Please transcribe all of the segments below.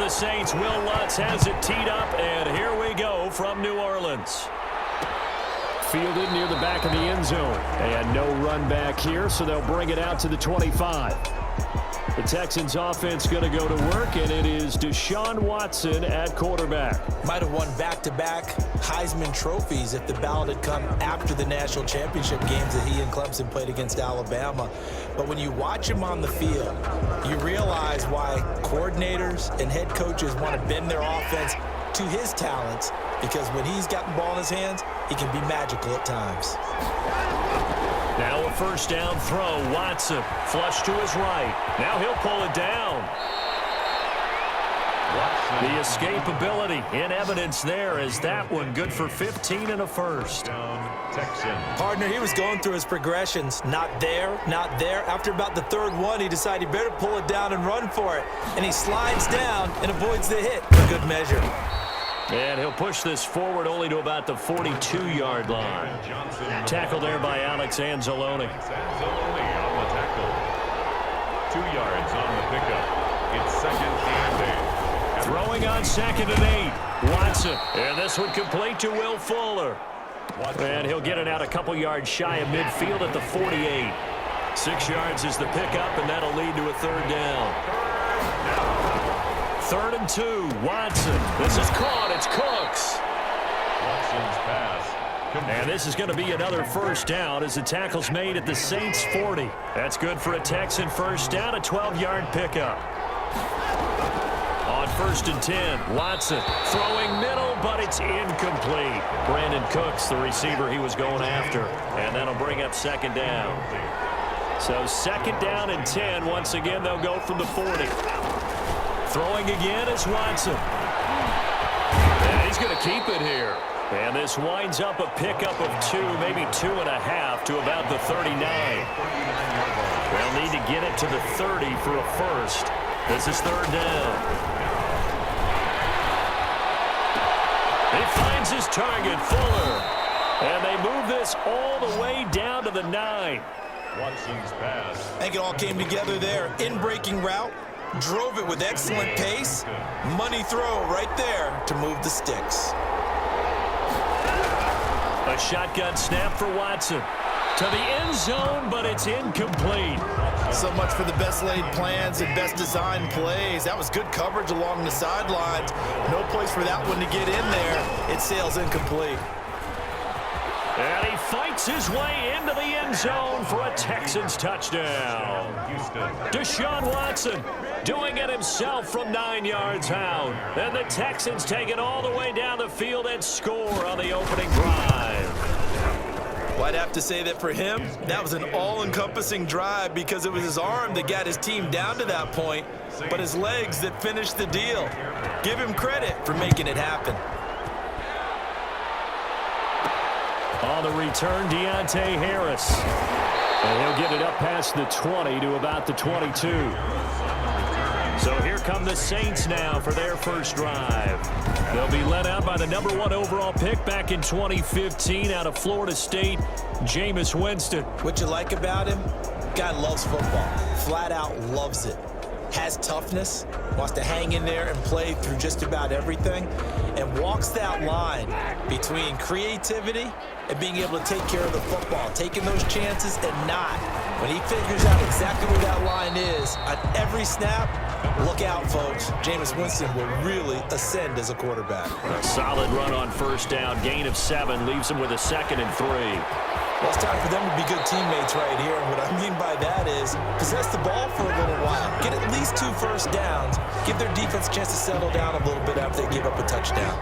the Saints. Will Lutz has it teed up, and here we go from New Orleans. Fielded near the back of the end zone. And no run back here, so they'll bring it out to the 25. The Texans offense going to go to work, and it is Deshaun Watson at quarterback. Might have won back-to-back Heisman trophies if the ballot had come after the national championship games that he and Clemson played against Alabama. But when you watch him on the field, you realize why coordinators and head coaches want to bend their offense to his talents, because when he's got the ball in his hands, he can be magical at times. Now a first down throw. Watson flush to his right. Now he'll pull it down. The escapability in evidence there as that one good for 15 and a first. Partner, he was going through his progressions. Not there, not there. After about the third one, he decided he better pull it down and run for it. And he slides down and avoids the hit for good measure. And he'll push this forward only to about the 42-yard line. Tackle there by Alex Anzalone. Anzalone on the tackle. 2 yards on the pickup. It's second and 8. Throwing on second and 8. Watson. And this one complete to Will Fuller. And he'll get it out a couple yards shy of midfield at the 48. 6 yards is the pickup, and that'll lead to a third down. 3rd and 2. Watson. This is caught. It's Cooks. Watson's pass. And this is going to be another first down as the tackle's made at the Saints 40. That's good for a Texan first down, a 12-yard pickup. On 1st and 10, Watson throwing middle, but it's incomplete. Brandon Cooks, the receiver he was going after. And that'll bring up 2nd down. So 2nd down and 10. Once again, they'll go from the 40. Throwing again is Watson. And he's going to keep it here. And this winds up a pickup of 2, maybe 2.5 to about the 39. They'll need to get it to the 30 for a first. This is 3rd down. He finds his target, Fuller. And they move this all the way down to the 9. Watson's pass. I think it all came together there. In-breaking route. Drove it with excellent pace. Money throw right there to move the sticks. A shotgun snap for Watson. To the end zone, but it's incomplete. So much for the best laid plans and best designed plays. That was good coverage along the sidelines. No place for that one to get in there. It sails incomplete. And he fights his way into the end zone for a Texans touchdown. Deshaun Watson doing it himself from 9 yards out. And the Texans take it all the way down the field and score on the opening drive. Well, I'd have to say that for him, that was an all-encompassing drive because it was his arm that got his team down to that point, but his legs that finished the deal. Give him credit for making it happen. On the return, Deontay Harris. And he'll get it up past the 20 to about the 22. So here come the Saints now for their first drive. They'll be led out by the #1 overall pick back in 2015 out of Florida State, Jameis Winston. What you like about him? Guy loves football. Flat out loves it. Has toughness, wants to hang in there and play through just about everything, and walks that line between creativity and being able to take care of the football, taking those chances and not. When he figures out exactly where that line is on every snap, look out, folks. Jameis Winston will really ascend as a quarterback. A solid run on first down, gain of 7, leaves him with a 2nd and 3. Well, it's time for them to be good teammates right here. And what I mean by that is possess the ball for a little while. Get at least 2 first downs. Give their defense a chance to settle down a little bit after they give up a touchdown.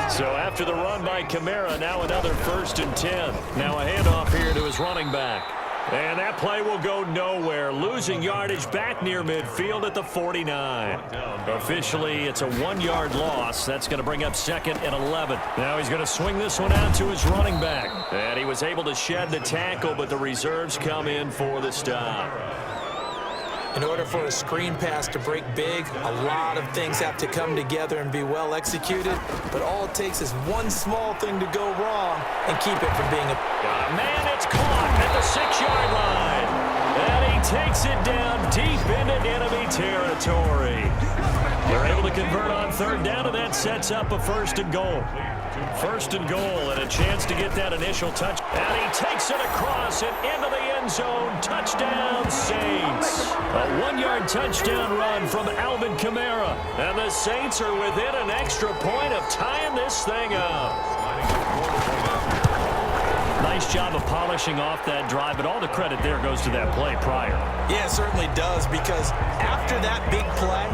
So after the run by Kamara, now another 1st and 10. Now a handoff here to his running back. And that play will go nowhere. Losing yardage back near midfield at the 49. Officially, it's a 1-yard loss. That's going to bring up 2nd and 11. Now he's going to swing this one out to his running back. And he was able to shed the tackle, but the reserves come in for the stop. In order for a screen pass to break big, a lot of things have to come together and be well executed. But all it takes is one small thing to go wrong and keep it from being a... Man, it's caught at the 6-yard line. And he takes it down deep into enemy territory. They're able to convert on third down, and that sets up a first and goal. First and goal, and a chance to get that initial touch. And he takes it across and into the end zone. Touchdown, Saints. A 1-yard touchdown run from Alvin Kamara. And the Saints are within an extra point of tying this thing up. Nice job of polishing off that drive, but all the credit there goes to that play prior. Yeah, it certainly does, because after that big play,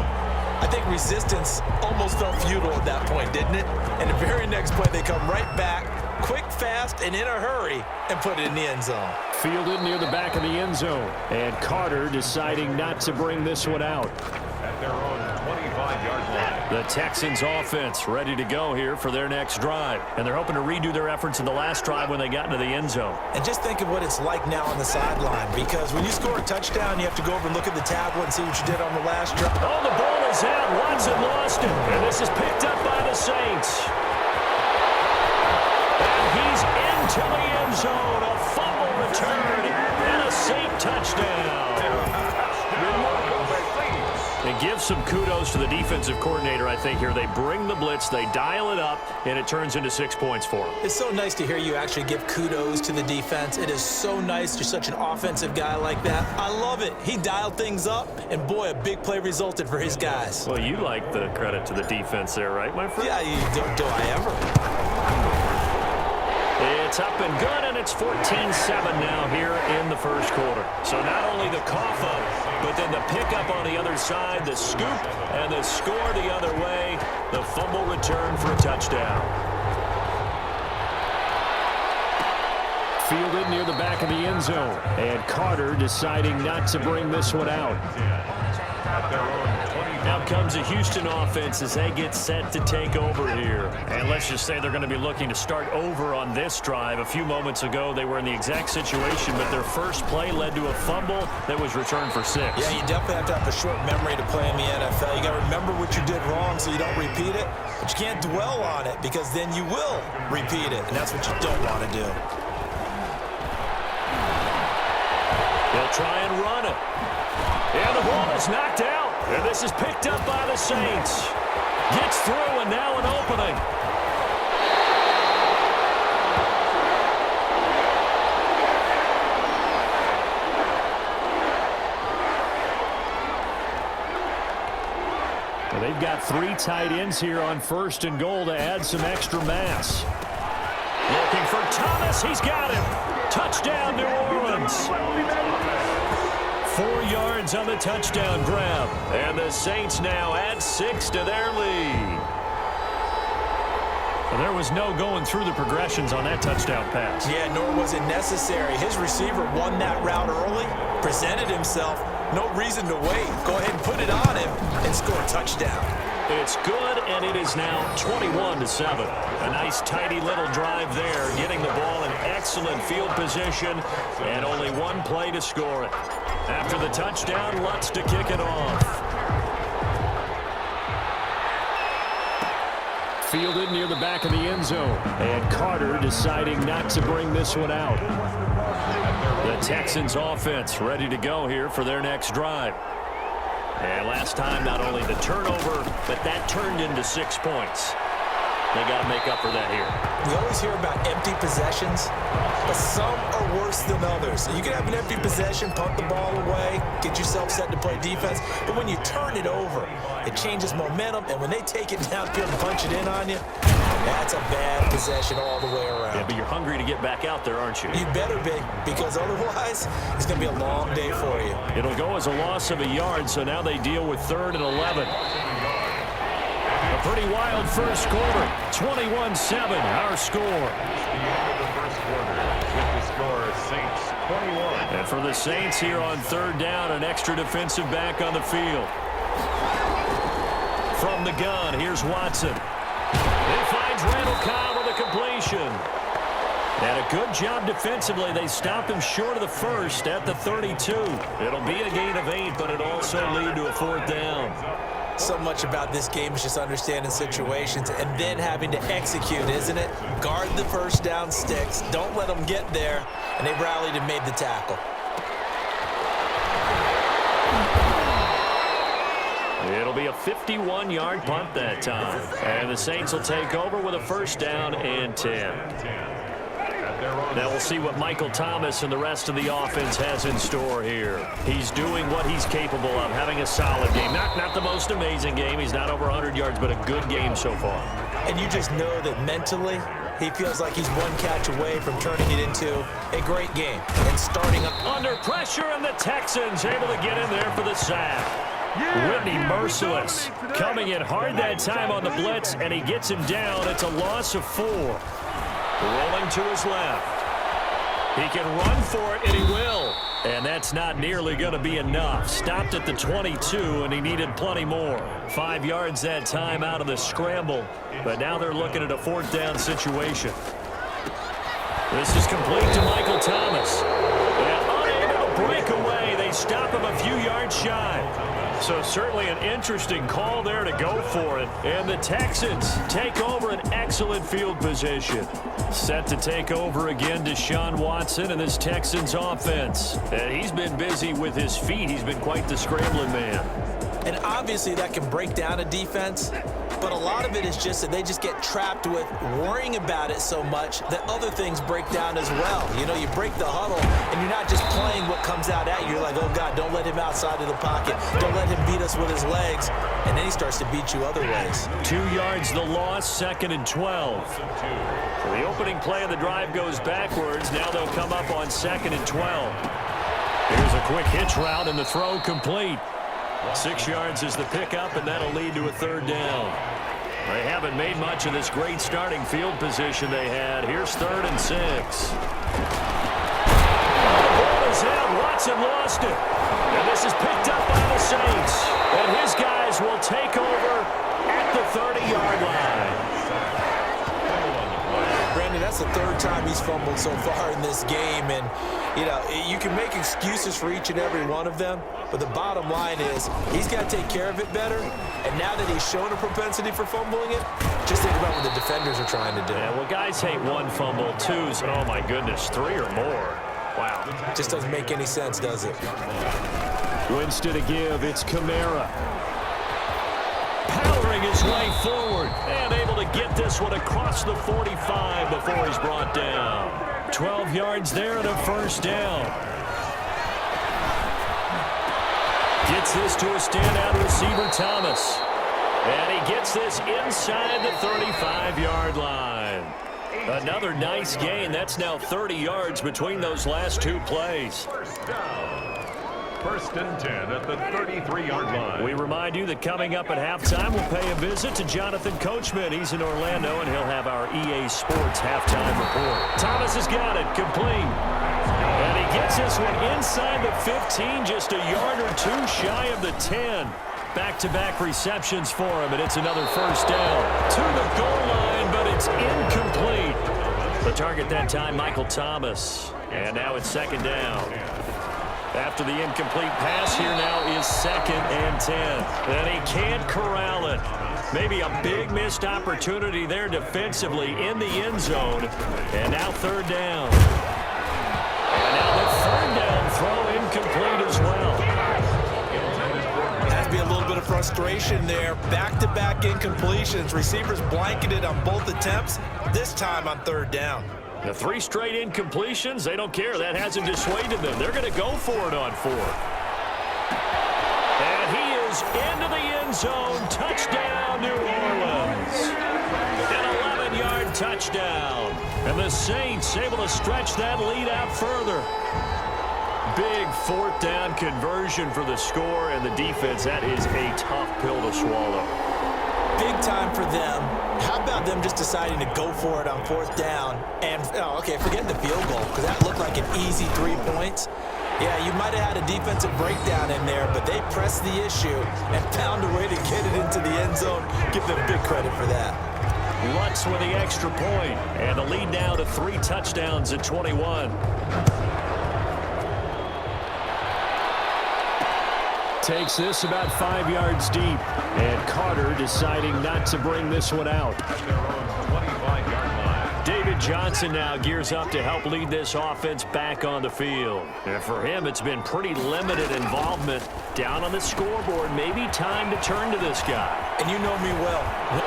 I think resistance almost felt futile at that point, didn't it? And the very next play, they come right back, quick, fast, and in a hurry, and put it in the end zone. Fielded near the back of the end zone. And Carter deciding not to bring this one out. At their own 25-yard line. The Texans offense ready to go here for their next drive. And they're hoping to redo their efforts in the last drive when they got into the end zone. And just think of what it's like now on the sideline, because when you score a touchdown, you have to go over and look at the tablet and see what you did on the last drive. Oh, the ball is out. Watson lost it. And this is picked up by the Saints. And he's into the end zone. A fumble return and a safe touchdown. And give some kudos to the defensive coordinator, I think, here. They bring the blitz, they dial it up, and it turns into 6 points for them. It's so nice to hear you actually give kudos to the defense. It is so nice. You're such an offensive guy like that. I love it. He dialed things up, and boy, a big play resulted for his guys. Well, you like the credit to the defense there, right, my friend? Yeah, do I ever? It's up and good, and it's 14-7 now here in the first quarter. So not only the cough up, but then the pickup on the other side, the scoop, and the score the other way. The fumble return for a touchdown. Fielded near the back of the end zone. And Carter deciding not to bring this one out. At their own 20. Now comes the Houston offense as they get set to take over here. And let's just say they're going to be looking to start over on this drive. A few moments ago, they were in the exact situation, but their first play led to a fumble that was returned for 6. Yeah, you definitely have to have a short memory to play in the NFL. You got to remember what you did wrong so you don't repeat it, but you can't dwell on it because then you will repeat it, and that's what you don't want to do. They'll try and run it. And the ball is knocked out. And this is picked up by the Saints. Gets through, and now an opening. Well, they've got 3 tight ends here on first and goal to add some extra mass. Looking for Thomas. He's got him. Touchdown, New Orleans. 4 yards on the touchdown grab. And the Saints now add 6 to their lead. Well, there was no going through the progressions on that touchdown pass. Yeah, nor was it necessary. His receiver won that route early, presented himself. No reason to wait. Go ahead and put it on him and score a touchdown. It's good, and it is now 21-7. A nice, tidy little drive there, getting the ball in excellent field position, and only one play to score it. After the touchdown, Lutz to kick it off. Fielded near the back of the end zone, and Carter deciding not to bring this one out. The Texans offense ready to go here for their next drive. And last time, not only the turnover, but that turned into 6 points. They got to make up for that here. We always hear about empty possessions, but some are worse than others. You can have an empty possession, punt the ball away, get yourself set to play defense, but when you turn it over, it changes momentum, and when they take it downfield and punch it in on you, that's a bad possession all the way around. Yeah, but you're hungry to get back out there, aren't you? You better be, because otherwise, it's going to be a long day for you. It'll go as a loss of a yard, so now they deal with 3rd and 11. A pretty wild first quarter, 21-7, our score. The end of the first quarter with the score, Saints 21. And for the Saints here on 3rd down, an extra defensive back on the field. From the gun, here's Watson. He finds Randall Cobb with a completion. And a good job defensively. They stopped him short of the first at the 32. It'll be a gain of 8, but it'll also lead to a 4th down. So much about this game is just understanding situations and then having to execute, isn't it? Guard the first down sticks. Don't let them get there. And they rallied and made the tackle. It'll be a 51-yard punt that time. And the Saints will take over with a first down and 10. Now we'll see what Michael Thomas and the rest of the offense has in store here. He's doing what he's capable of, having a solid game. Not the most amazing game. He's not over 100 yards, but a good game so far. And you just know that mentally he feels like he's one catch away from turning it into a great game and starting up. Under pressure, and the Texans able to get in there for the sack. Whitney merciless, coming in hard that time on the blitz, and he gets him down. It's a loss of 4. Rolling to his left. He can run for it, and he will. And that's not nearly going to be enough. Stopped at the 22, and he needed plenty more. 5 yards that time out of the scramble. But now they're looking at a fourth down situation. This is complete to Michael Thomas. And unable to break away. They stop him a few yards shy. So certainly an interesting call there to go for it. And the Texans take over an excellent field position. Set to take over again, Deshaun Watson and this Texans offense. And he's been busy with his feet. He's been quite the scrambling man. And obviously that can break down a defense, but a lot of it is just that they just get trapped with worrying about it so much that other things break down as well. You know, you break the huddle, and you're not just playing what comes out at you. You're like, oh, God, don't let him outside of the pocket. Don't let him beat us with his legs. And then he starts to beat you other ways. 2 yards the loss, 2nd and 12. So the opening play of the drive goes backwards. Now they'll come up on 2nd and 12. Here's a quick hitch route, and the throw complete. 6 yards is the pickup, and that'll lead to a third down. They haven't made much of this great starting field position they had. Here's 3rd and 6. The ball is out. Watson lost it. And this is picked up by the Saints. And his guys will take over at the 30-yard line. Brandon, that's the 3rd time he's fumbled so far in this game. And, you know, you can make excuses for each and every one of them, but the bottom line is he's got to take care of it better. And now that he's shown a propensity for fumbling it, just think about what the defenders are trying to do. Yeah, well, guys hate 1 fumble, 2's, oh, my goodness, 3 or more. Wow. Just doesn't make any sense, does it? Winston to give. It's Kamara. Powering his way forward and able to get this one across the 45 before he's brought down. 12 yards there and a first down. Gets this to a standout receiver, Thomas. And he gets this inside the 35-yard line. Another nice gain. That's now 30 yards between those last 2 plays. First and 10 at the 33-yard line. We remind you that coming up at halftime, we'll pay a visit to Jonathan Coachman. He's in Orlando, and he'll have our EA Sports halftime report. Thomas has got it, complete. And he gets this one inside the 15, just a yard or 2 shy of the 10. Back-to-back receptions for him, and it's another first down. To the goal line, but it's incomplete. The target that time, Michael Thomas. And now it's 2nd down. After the incomplete pass, here now is 2nd and 10. And he can't corral it. Maybe a big missed opportunity there defensively in the end zone. And now 3rd down. And now the 3rd down throw incomplete as well. Has to be a little bit of frustration there. Back-to-back incompletions. Receivers blanketed on both attempts, this time on 3rd down. The 3 straight incompletions, they don't care. That hasn't dissuaded them. They're going to go for it on 4th. And he is into the end zone. Touchdown, New Orleans. An 11-yard touchdown. And the Saints able to stretch that lead out further. Big 4th down conversion for the score, and the defense, that is a tough pill to swallow. Big time for them. How about them just deciding to go for it on 4th down? And, okay, forget the field goal, because that looked like an easy 3 points. Yeah, you might have had a defensive breakdown in there, but they pressed the issue and found a way to get it into the end zone. Give them big credit for that. Lutz with the extra point, and the lead now to 3 touchdowns at 21. Takes this about 5 yards deep, and Carter deciding not to bring this one out. At their own 25-yard line. David Johnson now gears up to help lead this offense back on the field. And for him, it's been pretty limited involvement down on the scoreboard. Maybe time to turn to this guy. And you know me well.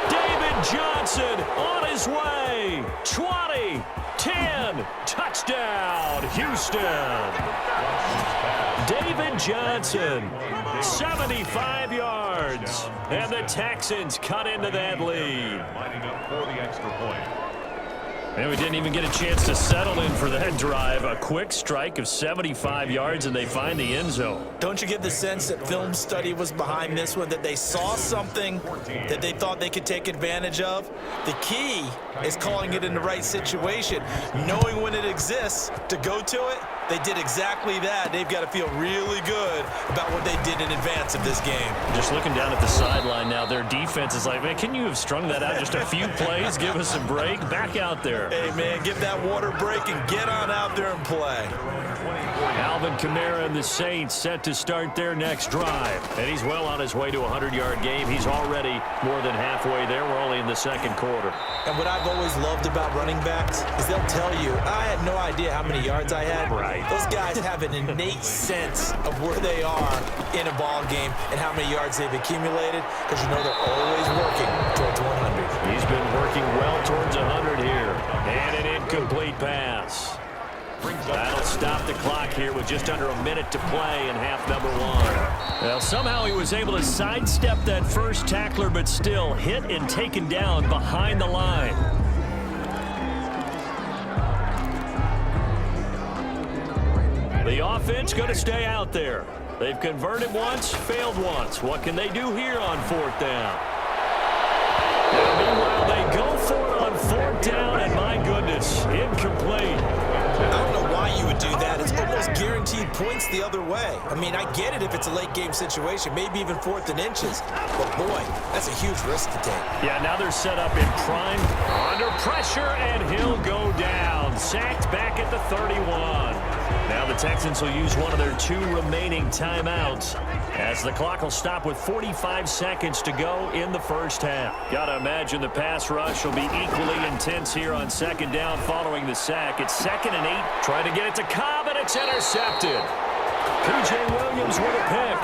David Johnson on his way. 20, 10, touchdown, Houston. David Johnson, 75 yards. And the Texans cut into that lead. Lining up for the extra point. And we didn't even get a chance to settle in for that drive. A quick strike of 75 yards, and they find the end zone. Don't you get the sense that film study was behind this one, that they saw something that they thought they could take advantage of? The key is calling it in the right situation, knowing when it exists to go to it. They did exactly that. They've got to feel really good about what they did in advance of this game. Just looking down at the sideline now, their defense is like, man, can you have strung that out just a few plays? Give us a break. Back out there. Hey, man, give that water break and get on out there and play. Alvin Kamara and the Saints set to start their next drive. And he's well on his way to a 100-yard game. He's already more than halfway there. We're only in the second quarter. And what I've always loved about running backs is they'll tell you, I had no idea how many yards I had. Right. Those guys have an innate sense of where they are in a ball game and how many yards they've accumulated, because you know they're always working towards 100. He's been working well towards 100 here. And an incomplete pass. That'll stop the clock here with just under a minute to play in half number one. Well, somehow he was able to sidestep that first tackler, but still hit and taken down behind the line. The offense going to stay out there. They've converted once, failed once. What can they do here on fourth down? And meanwhile, they go for it on fourth down, and my goodness, incomplete. I don't know why you would do that. It's almost guaranteed points the other way. I mean, I get it if it's a late game situation, maybe even fourth and inches. But boy, that's a huge risk to take. Yeah, now they're set up in prime, under pressure, and he'll go down. Sacked back at the 31. Now the Texans will use one of their two remaining timeouts as the clock will stop with 45 seconds to go in the first half. Gotta imagine the pass rush will be equally intense here on second down following the sack. It's 2nd and 8. Trying to get it to Cobb, and it's intercepted. P.J. Williams with a pick.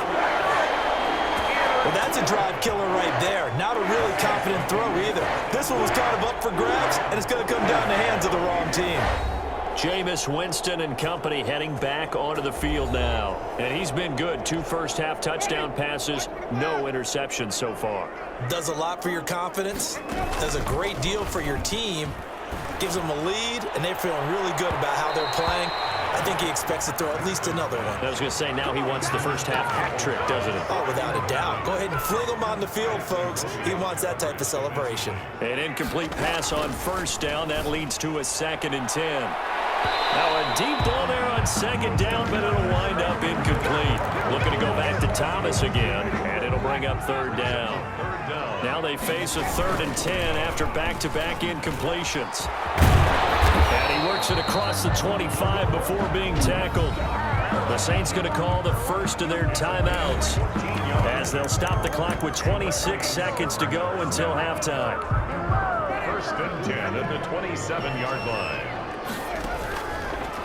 Well, that's a drive killer right there. Not a really confident throw either. This one was kind of up for grabs, and it's going to come down the hands of the wrong team. Jameis, Winston, and company heading back onto the field now. And he's been good. 2 first-half touchdown passes, no interceptions so far. Does a lot for your confidence. Does a great deal for your team. Gives them a lead, and they're feeling really good about how they're playing. I think he expects to throw at least another one. I was going to say, now he wants the first-half hat trick, doesn't he? Oh, without a doubt. Go ahead and fling him on the field, folks. He wants that type of celebration. An incomplete pass on first down. That leads to a 2nd and 10. Now a deep ball there on second down, but it'll wind up incomplete. Looking to go back to Thomas again, and it'll bring up 3rd down. Now they face a 3rd and 10 after back-to-back incompletions. And he works it across the 25 before being tackled. The Saints going to call the first of their timeouts as they'll stop the clock with 26 seconds to go until halftime. 1st and 10 at the 27-yard line.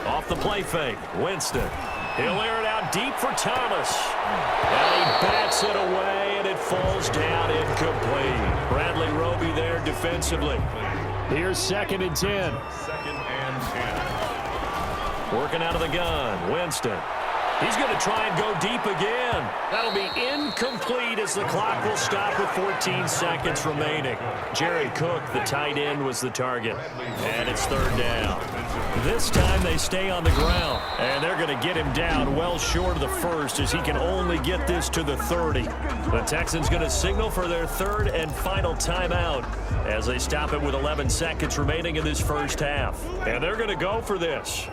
Off the play fake, Winston. He'll air it out deep for Thomas. And he bats it away, and it falls down incomplete. Bradley Roby there defensively. Here's 2nd and 10. 2nd and 10. Working out of the gun, Winston. He's going to try and go deep again. That'll be incomplete as the clock will stop with 14 seconds remaining. Jared Cook, the tight end, was the target. And it's 3rd down. This time they stay on the ground. And they're going to get him down well short of the first as he can only get this to the 30. The Texans going to signal for their 3rd and final timeout as they stop it with 11 seconds remaining in this first half. And they're going to go for this.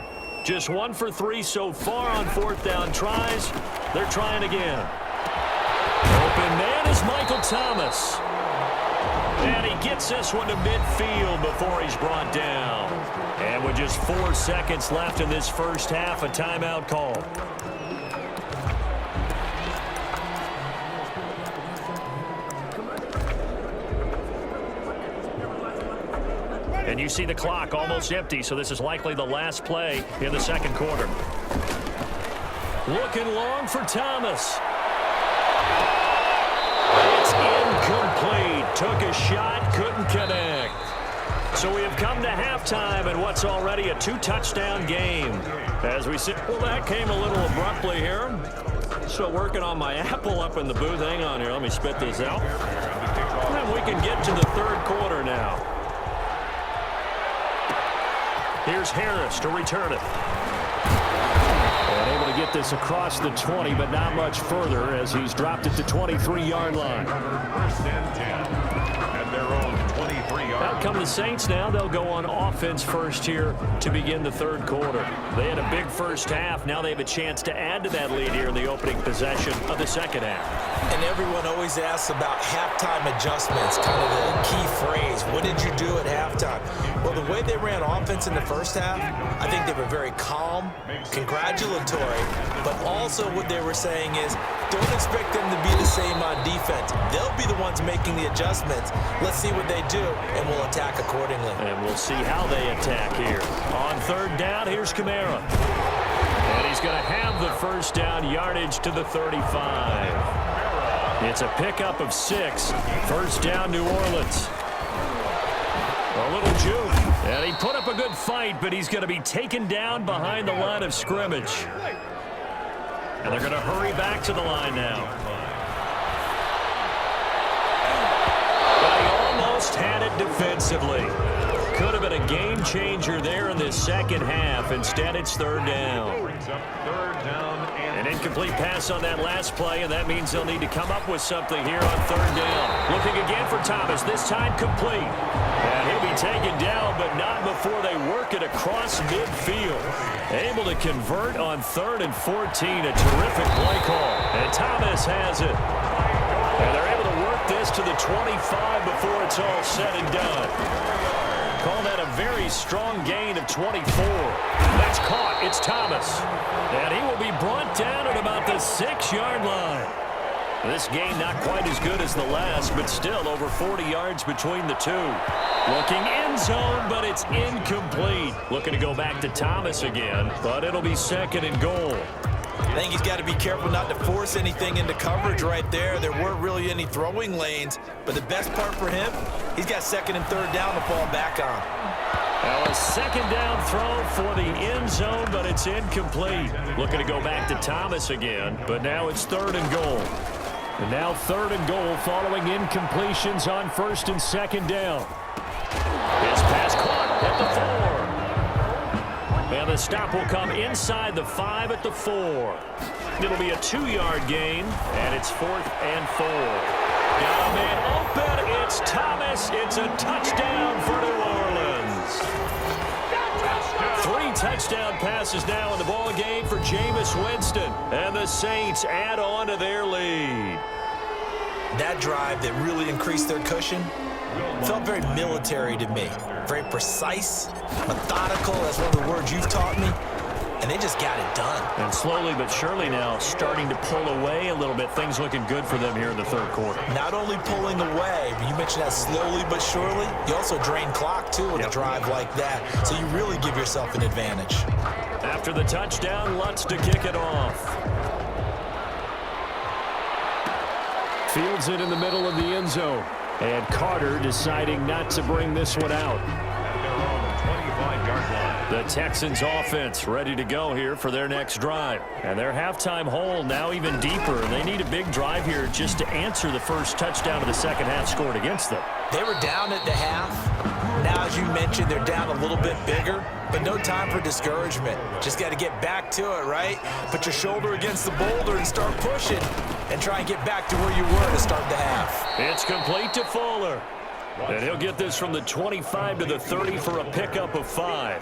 Just 1 for 3 so far on 4th down tries. They're trying again. Open man is Michael Thomas. And he gets this one to midfield before he's brought down. And with just 4 seconds left in this first half, a timeout call. And you see the clock almost empty, so this is likely the last play in the second quarter. Looking long for Thomas. It's incomplete. Took a shot, couldn't connect. So we have come to halftime in what's already a 2-touchdown game. As we sit, well, that came a little abruptly here. Still working on my apple up in the booth. Hang on here, let me spit this out. And we can get to the third quarter now. Here's Harris to return it. And able to get this across the 20, but not much further as he's dropped it to 23-yard line. First and 10 at their own 23-yard. Out come the Saints now. They'll go on offense first here to begin the third quarter. They had a big first half. Now they have a chance to add to that lead here in the opening possession of the second half. And everyone always asks about halftime adjustments, kind of the key phrase. What did you do at halftime? Well, the way they ran offense in the first half, I think they were very calm, congratulatory, but also what they were saying is don't expect them to be the same on defense. They'll be the ones making the adjustments. Let's see what they do, and we'll attack accordingly. And we'll see how they attack here. On third down, here's Kamara. And he's going to have the first down yardage to the 35. It's a pickup of 6. First down, New Orleans. A little juke. And he put up a good fight, but he's going to be taken down behind the line of scrimmage. And they're going to hurry back to the line now. But he almost had it defensively. Could have been a game changer there in this second half. Instead, it's third down. An incomplete pass on that last play, and that means they'll need to come up with something here on third down. Looking again for Thomas, this time complete. And he'll be taken down, but not before they work it across midfield. Able to convert on 3rd and 14. A terrific play call. And Thomas has it. And they're able to work this to the 25 before it's all said and done. Call that a very strong gain of 24. That's caught. It's Thomas. And he will be brought down at about the 6-yard line. This game not quite as good as the last, but still over 40 yards between the two. Looking end zone, but it's incomplete. Looking to go back to Thomas again, but it'll be 2nd and goal. I think he's got to be careful not to force anything into coverage right there. There weren't really any throwing lanes, but the best part for him, he's got 2nd and 3rd down to fall back on. Now a 2nd down throw for the end zone, but it's incomplete. Looking to go back to Thomas again, but now it's 3rd and goal. And now 3rd and goal following incompletions on 1st and 2nd down. His pass caught at the 4. And the stop will come inside the 5 at the 4. It'll be a 2-yard gain, and it's 4th and 4. Got a man open. It's Thomas. It's a touchdown for New Orleans. 3 touchdown passes now in the ball game for Jameis Winston. And the Saints add on to their lead. That drive that really increased their cushion felt very military to me. Very precise, methodical. That's one of the words you've taught me. And they just got it done. And slowly but surely now starting to pull away a little bit. Things looking good for them here in the third quarter. Not only pulling away, but you mentioned that slowly but surely. You also drain clock, too, with a drive like that. So you really give yourself an advantage. After the touchdown, Lutz to kick it off. Fields it in the middle of the end zone. And Carter deciding not to bring this one out. At their own 25-yard line. The Texans offense ready to go here for their next drive. And their halftime hole now even deeper. They need a big drive here just to answer the first touchdown of the second half scored against them. They were down at the half. Now, as you mentioned, they're down a little bit bigger, but no time for discouragement. Just got to get back to it, right? Put your shoulder against the boulder and start pushing and try and get back to where you were to start the half. It's complete to Fuller. And he'll get this from the 25 to the 30 for a pickup of 5.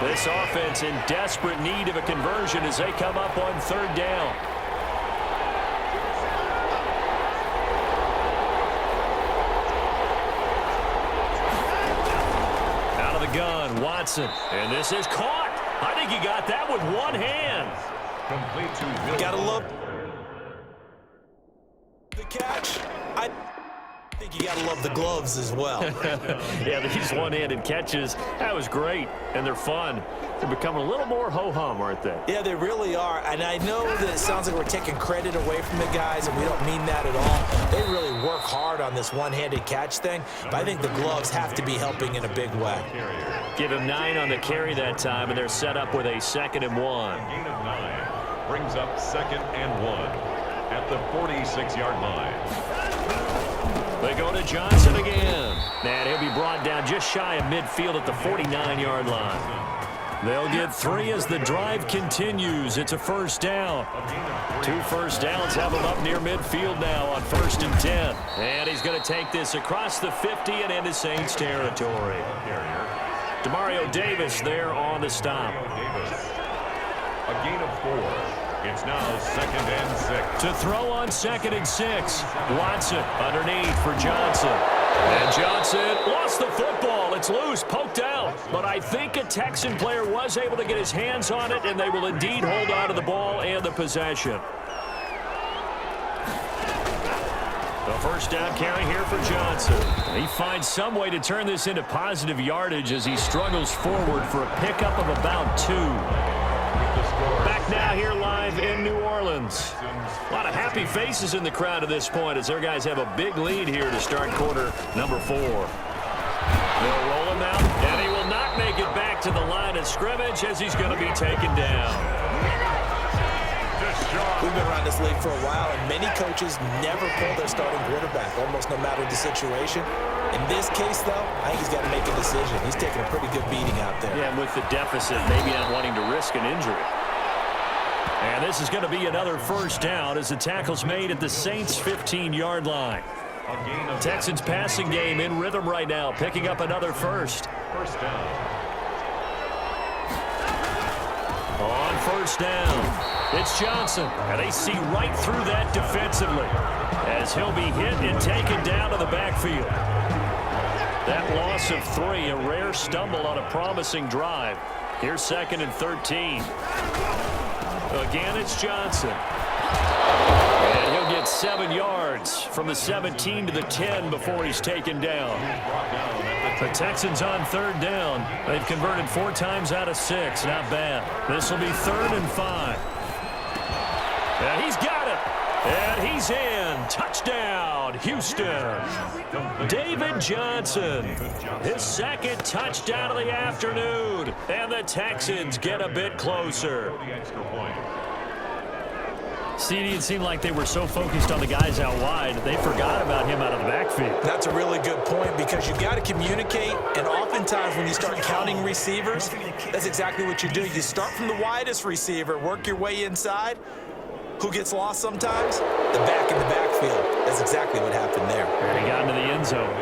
This offense in desperate need of a conversion as they come up on 3rd down. Out of the gun, Watson. And this is caught. I think he got that with one hand. Complete to Wilson. Gotta love the catch. I think you got to love the gloves as well. Yeah, these one-handed catches, that was great, and they're fun. They're becoming a little more ho-hum, aren't they? Yeah, they really are. And I know that it sounds like we're taking credit away from the guys, and we don't mean that at all. They really work hard on this one-handed catch thing, but I think the gloves have to be helping in a big way. Give him 9 on the carry that time, and they're set up with a 2nd and 1. Gain of 9 brings up 2nd and 1 at the 46-yard line. They go to Johnson again. And he'll be brought down just shy of midfield at the 49-yard line. They'll get 3 as the drive continues. It's a first down. 2 first downs have him up near midfield now on 1st and 10. And he's going to take this across the 50 and into Saints territory. Demario Davis there on the stop. A gain of 4. It's now 2nd and 6. To throw on 2nd and 6. Watson underneath for Johnson. And Johnson lost the football. It's loose, poked out. But I think a Texan player was able to get his hands on it, and they will indeed hold on to the ball and the possession. The first down carry here for Johnson. He finds some way to turn this into positive yardage as he struggles forward for a pickup of about 2. Back now here live in New Orleans. A lot of happy faces in the crowd at this point as their guys have a big lead here to start quarter number 4. They'll roll him out, and he will not make it back to the line of scrimmage as he's going to be taken down. We've been around this league for a while, and many coaches never pull their starting quarterback, almost no matter the situation. In this case, though, I think he's got to make a decision. He's taking a pretty good beating out there. Yeah, and with the deficit, maybe not wanting to risk an injury. And this is going to be another first down as the tackle's made at the Saints' 15-yard line. Texans passing game in rhythm right now, picking up another first. First down. On first down, it's Johnson, and they see right through that defensively as he'll be hit and taken down to the backfield. That loss of 3, a rare stumble on a promising drive. Here's 2nd and 13. Again, it's Johnson. And he'll get 7 yards from the 17 to the 10 before he's taken down. The Texans on 3rd down. They've converted 4 times out of 6. Not bad. This will be 3rd and 5. And he's got it. And he's in. Touchdown, Houston. David Johnson. His 2nd touchdown of the afternoon. And the Texans get a bit closer. CD, it seemed like they were so focused on the guys out wide, they forgot about him out of the backfield. That's a really good point because you've got to communicate, and oftentimes when you start counting receivers, that's exactly what you do. You start from the widest receiver, work your way inside. Who gets lost sometimes? The back in the backfield. That's exactly what happened there. And he got into the end zone.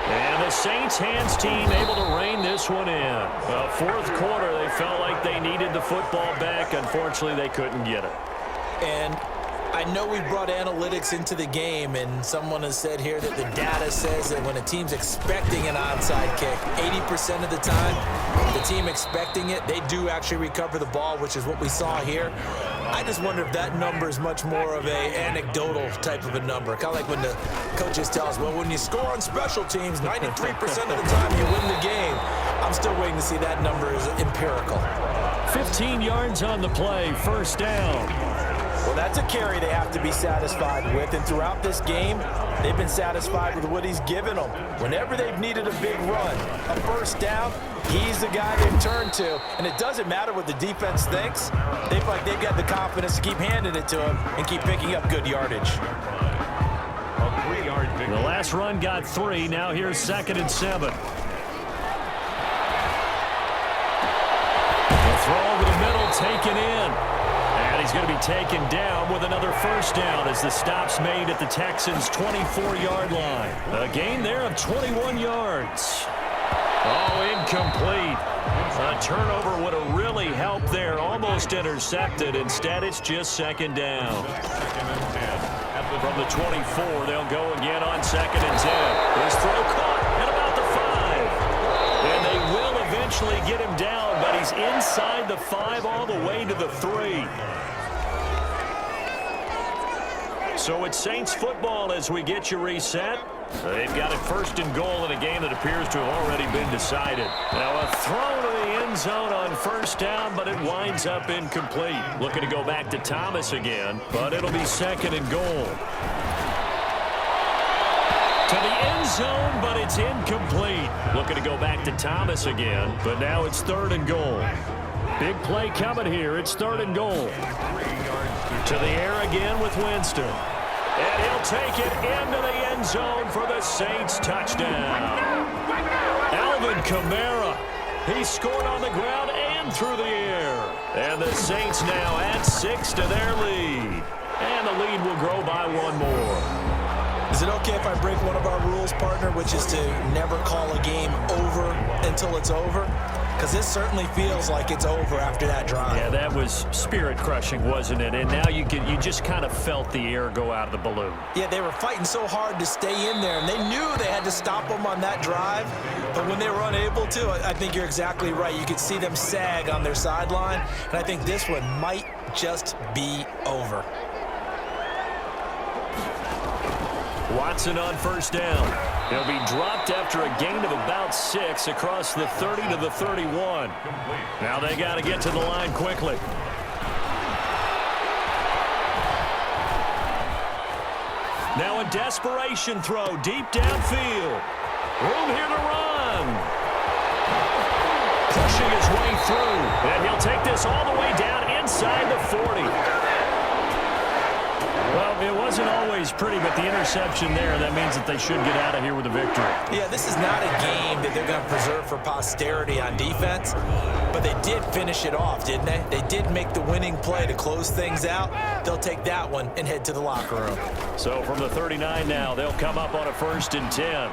And the Saints hands team able to rein this one in. Well, 4th quarter, they felt like they needed the football back. Unfortunately, they couldn't get it. And I know we brought analytics into the game, and someone has said here that the data says that when a team's expecting an onside kick, 80% of the time, the team expecting it, they do actually recover the ball, which is what we saw here. I just wonder if that number is much more of a anecdotal type of a number. Kind of like when the coaches tell us, well, when you score on special teams, 93% of the time you win the game. I'm still waiting to see that number is empirical. 15 yards on the play, first down. Well, that's a carry they have to be satisfied with, and throughout this game, they've been satisfied with what he's given them. Whenever they've needed a big run, a first down, he's the guy they've turned to, and it doesn't matter what the defense thinks. They feel like they've got the confidence to keep handing it to him and keep picking up good yardage. The last run got 3. Now here's 2nd and 7. The throw over the middle, taken in. And he's going to be taken down with another first down as the stop's made at the Texans' 24-yard line. A gain there of 21 yards. Oh, incomplete. A turnover would have really helped there. Almost intercepted. Instead, it's just 2nd down. From the 24, they'll go again on 2nd and 10. This throw caught at about the 5. And they will eventually get him down, but he's inside the 5 all the way to the 3. So it's Saints football as we get you reset. They've got it 1st and goal in a game that appears to have already been decided. Now a throw to the end zone on 1st down, but it winds up incomplete. Looking to go back to Thomas again, but it'll be 2nd and goal. To the end zone, but it's incomplete. Looking to go back to Thomas again, but now it's 3rd and goal. Big play coming here. It's 3rd and goal. To the air again with Winston. And he'll take it into the end zone for the Saints touchdown. Alvin Kamara. He scored on the ground and through the air. And the Saints now add 6 to their lead. And the lead will grow by 1 more. Is it okay if I break one of our rules, partner, which is to never call a game over until it's over? Because this certainly feels like it's over after that drive. Yeah, that was spirit-crushing, wasn't it? And now you just kind of felt the air go out of the balloon. Yeah, they were fighting so hard to stay in there, and they knew they had to stop them on that drive. But when they were unable to, I think you're exactly right. You could see them sag on their sideline, and I think this one might just be over. Watson on 1st down. He'll be dropped after a gain of about 6 across the 30 to the 31. Now they got to get to the line quickly. Now a desperation throw deep downfield. Room here to run. Pushing his way through. And he'll take this all the way down inside the 40. Well, it wasn't always pretty, but the interception there, that means that they should get out of here with a victory. Yeah, this is not a game that they're going to preserve for posterity on defense, but they did finish it off, didn't they? They did make the winning play to close things out. They'll take that one and head to the locker room. So from the 39 now, they'll come up on a 1st and 10.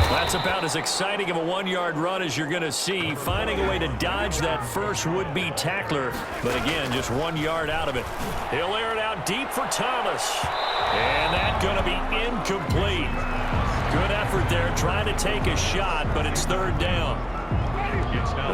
That's about as exciting of a 1-yard run as you're going to see, finding a way to dodge that first would-be tackler. But again, just 1 yard out of it. He'll air it out deep for Thomas. And that's going to be incomplete. Good effort there trying to take a shot, but it's 3rd down.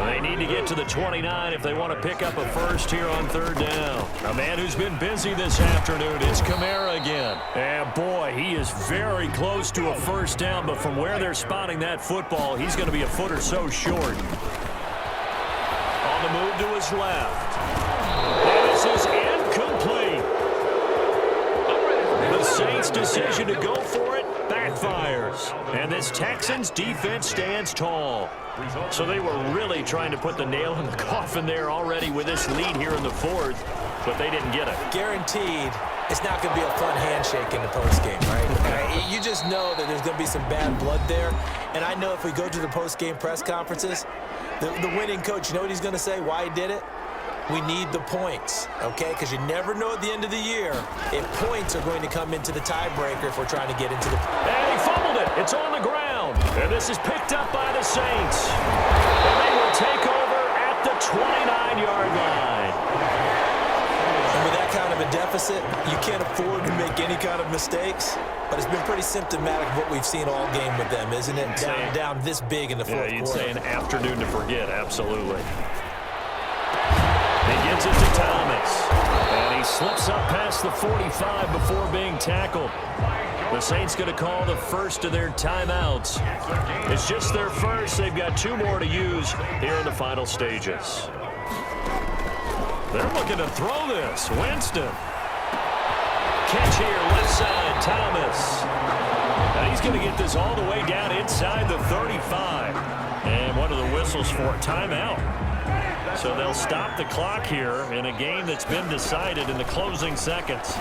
They need to get to the 29 if they want to pick up a first here on 3rd down. A man who's been busy this afternoon, it's Kamara again. And boy, he is very close to a 1st down, but from where they're spotting that football, he's going to be a foot or so short. On the move to his left. And this is incomplete. The Saints' decision to go for it backfires. And this Texans defense stands tall. So they were really trying to put the nail in the coffin there already with this lead here in the 4th, but they didn't get it. Guaranteed it's not going to be a fun handshake in the postgame, right? You just know that there's going to be some bad blood there. And I know if we go to the postgame press conferences, the winning coach, you know what he's going to say, why he did it? We need the points, okay? Because you never know at the end of the year if points are going to come into the tiebreaker if we're trying to get into the... And he fumbled it. It's on the ground. And this is picked up by the Saints. And they will take over at the 29-yard line. And with that kind of a deficit, you can't afford to make any kind of mistakes. But it's been pretty symptomatic of what we've seen all game with them, isn't it? Down this big in the 4th quarter. Yeah, you'd say an afternoon to forget, absolutely. He gets it to Thomas. And he slips up past the 45 before being tackled. The Saints going to call the first of their timeouts. It's just their first. They've got 2 more to use here in the final stages. They're looking to throw this. Winston. Catch here, left side, Thomas. And he's going to get this all the way down inside the 35. And what are the whistles for? Timeout. So they'll stop the clock here in a game that's been decided in the closing seconds.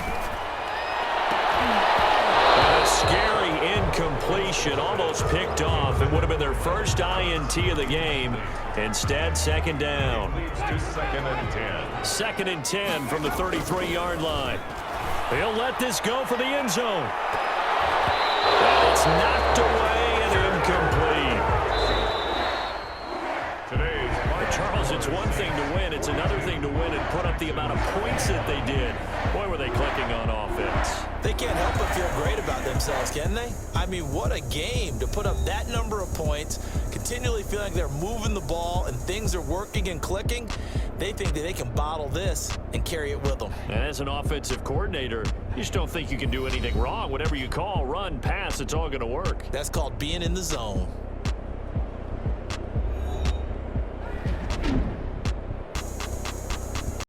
A scary incompletion, almost picked off. It would have been their first INT of the game. Instead, 2nd down. 2nd and 10. 2nd and 10 from the 33-yard line. He'll let this go for the end zone. And it's knocked away and incomplete. Charles, it's one thing to win. It's another thing to win and put up the amount of points that they did. Boy, were they clicking on offense. They can't help but feel great about themselves, can they? I mean, what a game to put up that number of points, continually feeling they're moving the ball and things are working and clicking, they think that they can bottle this and carry it with them. And as an offensive coordinator, you just don't think you can do anything wrong. Whatever you call, run, pass, it's all going to work. That's called being in the zone.